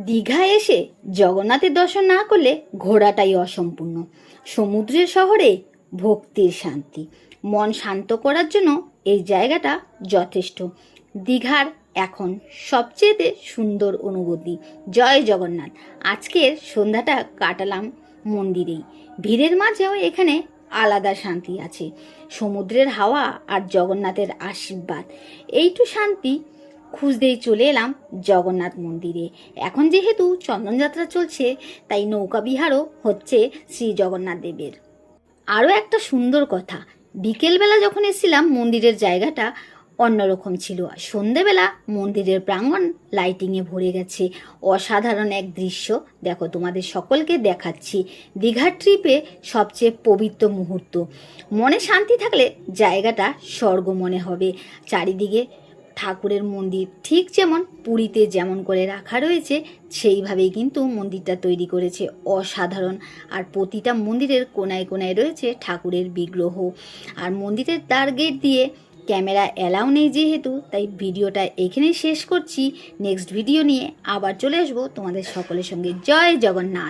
দীঘায় এসে জগন্নাথের দর্শন না করলে ঘোরাটাই অসম্পূর্ণ। সমুদ্রের শহরে ভক্তির শান্তি, মন শান্ত করার জন্য এই জায়গাটা যথেষ্ট। দীঘার এখন সবচেয়ে সুন্দর অনুভূতি। জয় জগন্নাথ। আজকের সন্ধ্যাটা কাটালাম মন্দিরেই। ভিড়ের মাঝেও এখানে আলাদা শান্তি আছে। সমুদ্রের হাওয়া আর জগন্নাথের আশীর্বাদ, এইটু শান্তি খুঁজতেই চলে এলাম জগন্নাথ মন্দিরে। এখন যেহেতু চন্দনযাত্রা চলছে, তাই নৌকা বিহারও হচ্ছে শ্রী জগন্নাথ দেবের। আরও একটা সুন্দর কথা, বিকেলবেলা যখন এসেছিলাম মন্দিরের জায়গাটা অন্যরকম ছিল। সন্ধেবেলা মন্দিরের প্রাঙ্গণ লাইটিংয়ে ভরে গেছে। অসাধারণ এক দৃশ্য। দেখো, তোমাদের সকলকে দেখাচ্ছি। দীঘার ট্রিপে সবচেয়ে পবিত্র মুহূর্ত। মনে শান্তি থাকলে জায়গাটা স্বর্গ মনে হবে। চারিদিকে ঠাকুরের মন্দির, ঠিক যেমন পুরীতে যেমন করে রাখা রয়েছে সেইভাবেই কিন্তু মন্দিরটা তৈরি করেছে। অসাধারণ। আর প্রতিটা মন্দিরের কোনায় কোনায় রয়েছে ঠাকুরের বিগ্রহ। আর মন্দিরের দ্বার গেট দিয়ে ক্যামেরা অ্যালাউ নেই যেহেতু, তাই ভিডিওটা এখানেই শেষ করছি। নেক্সট ভিডিও নিয়ে আবার চলে আসবো তোমাদের সকলের সঙ্গে। জয় জগন্নাথ।